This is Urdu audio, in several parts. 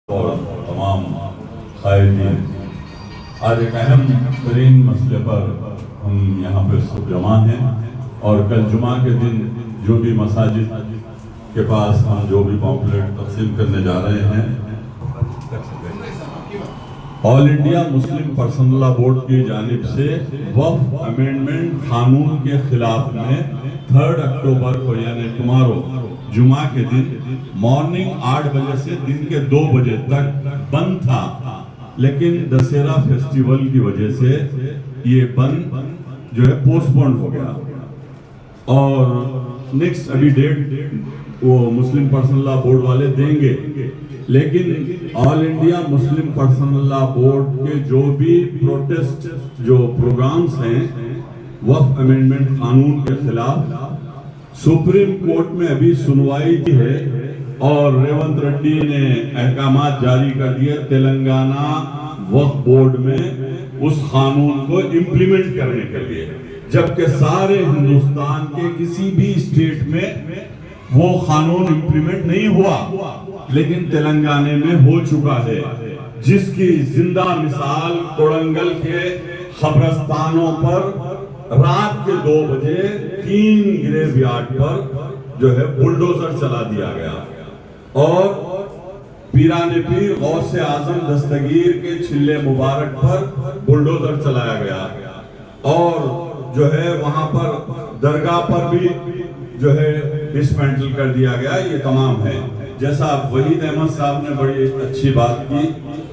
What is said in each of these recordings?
اور تمام قائدین، آج ایک اہم ترین مسئلے پر ہم یہاں پہ سب جمع ہیں، اور کل جمعہ کے دن جو بھی مساجد کے پاس ہم جو بھی پامفلیٹ تقسیم کرنے جا رہے ہیں، آل انڈیا مسلم پرسنل لا بورڈ کی جانب سے وقف امینڈمنٹ قانون کے خلاف میں 3 اکتوبر کو یعنی ٹمارو جمعہ کے دن مارننگ 8 بجے سے دن کے 2 بجے تک بند تھا، لیکن دسہرہ فیسٹیول کی وجہ سے یہ بند جو ہے پوسٹ پونڈ ہو گیا، اور نیکسٹ ابھی ڈیٹ وہ مسلم پرسنل لا بورڈ والے دیں گے، لیکن آل انڈیا مسلم پرسنل لا بورڈ کے جو بھی پروٹیسٹ جو پروگرامز ہیں وقف امینڈمنٹ قانون کے خلاف، سپریم کورٹ میں ابھی سنوائی کی ہے، اور ریونت ریڈی نے احکامات جاری کر دیے تلنگانہ وقف بورڈ میں اس قانون کو امپلیمنٹ کرنے کے لیے، جبکہ سارے ہندوستان کے کسی بھی اسٹیٹ میں وہ قانون امپلیمنٹ نہیں ہوا، لیکن تلنگانہ میں ہو چکا ہے، جس کی زندہ مثال کوڑنگل کے قبرستانوں پر رات کے 2 بجے 3 گریو یارڈ پر جو ہے بلڈوزر چلا دیا گیا، اور پیران پیر غوث اعظم دستگیر کے چھلے مبارک پر بلڈوزر چلایا گیا، اور جو ہے وہاں پر درگاہ پر بھی جو ہے ڈسمینٹل کر دیا گیا۔ یہ تمام ہے، جیسا وحید احمد صاحب نے بڑی اچھی بات کی،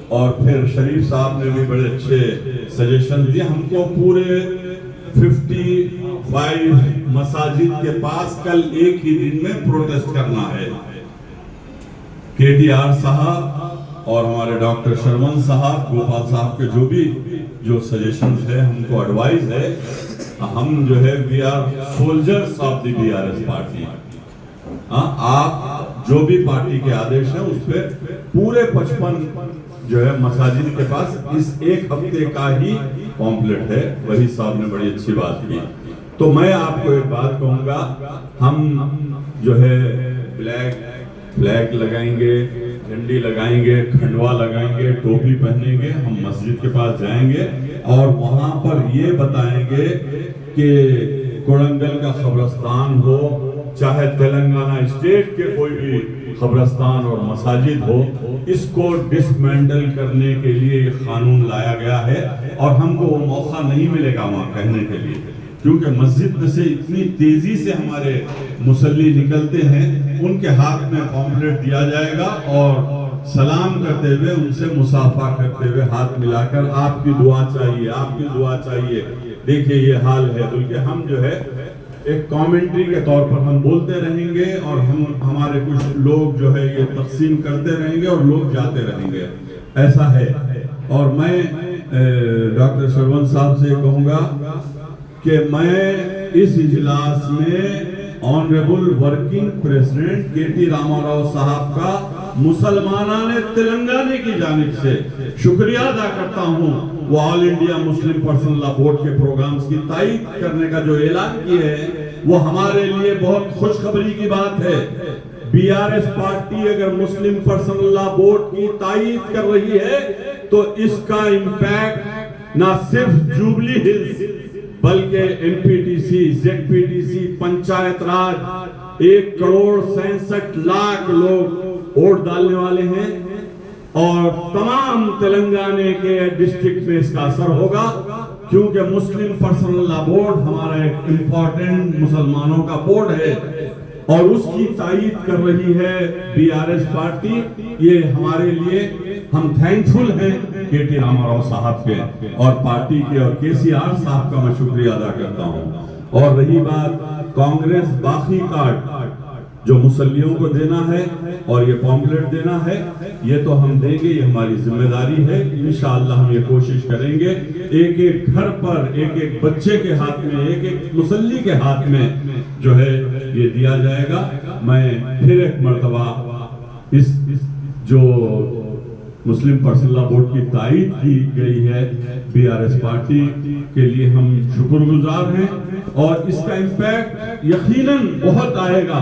اور پھر شریف صاحب نے بھی بڑے اچھے سجیشن دیے۔ ہم کو پورے 55 مساجد کے پاس کل ایک ہی دن میں پروٹیسٹ کرنا ہے۔ KTR صاحب اور ہمارے ڈاکٹر شرمن صاحب، گوپال صاحب کے جو سجیشنز ہے، ہم کو ایڈوائز ہے، ہم جو ہے we are soldiers of the BRS party, آپ جو بھی پارٹی کے آدیش ہیں اس پہ پورے 55 جو ہے مساجد کے پاس اس ایک ہفتے کا ہی پامفلیٹ ہے۔ وہی صاحب نے بڑی اچھی بات کی۔ تو میں آپ کو ایک بات کہوں گا، ہم جو ہے فلیگ لگائیں گے، جھنڈی لگائیں گے، کھنڈوا لگائیں گے، ٹوپی پہنیں گے، ہم مسجد کے پاس جائیں گے، اور وہاں پر یہ بتائیں گے کہ کوڑنگل کا قبرستان ہو، چاہے تلنگانہ اسٹیٹ کے کوئی بھی قبرستان اور مساجد ہو، اس کو ڈسمینٹل کرنے کے لیے یہ قانون لایا گیا ہے، اور ہم کو وہ موقع نہیں ملے گا وہاں کہنے کے لیے، کیونکہ مسجد میں سے اتنی تیزی سے ہمارے مصلی نکلتے ہیں، ان کے ہاتھ میں پامفلیٹ دیا جائے گا، اور سلام کرتے ہوئے ان سے مصافحہ کرتے ہوئے ہاتھ ملا کر آپ کی دعا چاہیے، آپ کی دعا چاہیے، دیکھیں یہ حال ہے، بلکہ ہم جو ہے ایک کامنٹری کے طور پر ہم بولتے رہیں گے، اور ہمارے کچھ لوگ جو ہے یہ تقسیم کرتے رہیں گے اور لوگ جاتے رہیں گے، ایسا ہے۔ اور میں ڈاکٹر شرون صاحب سے کہوں گا کہ میں اس اجلاس میں honourable working president KT Rama Rao صاحب کا مسلمانان تلنگانہ کی جانب سے شکریہ ادا کرتا ہوں۔ وہ آل انڈیا مسلم پرسنل لا بورڈ کے پروگرامز کی تائید کرنے کا جو اعلان کیے ہے، وہ ہمارے لیے بہت خوشخبری کی بات ہے۔ BRS پارٹی اگر مسلم پرسنل لا بورڈ کی تائید کر رہی ہے تو اس کا امپیکٹ نہ صرف جوبلی ہلز بلکہ MPTC، ZPTC، پنچایت راج 1,67,00,000 لوگ ووٹ ڈالنے والے ہیں، اور تمام تلنگانہ کے ڈسٹرکٹ میں اس کا اثر ہوگا، کیونکہ مسلم پرسنل لا بورڈ ہمارا ایک امپورٹنٹ مسلمانوں کا بورڈ ہے، اور اس کی تائید کر رہی ہے BRS پارٹی۔ یہ ہمارے لیے ہم تھینکفل ہیں KT راما راؤ صاحب کے اور پارٹی کے، اور KCR صاحب کا میں شکریہ ادا کرتا ہوں۔ اور رہی بات کانگریس باقی کارڈ جو مسلیوں کو دینا ہے اور یہ پامفلیٹ دینا ہے، یہ تو ہم دیں گے، یہ ہماری ذمہ داری ہے، انشاءاللہ ہم یہ کوشش کریں گے ایک ایک گھر پر، ایک ایک بچے کے ہاتھ میں، ایک ایک مسلی کے ہاتھ میں جو ہے یہ دیا جائے گا۔ میں پھر ایک مرتبہ اس جو مسلم پرسنل لا بورڈ کی تائید کی گئی ہے BRS پارٹی کے لیے ہم شکر گزار ہیں، اور اس کا امپیکٹ یقیناً بہت آئے گا۔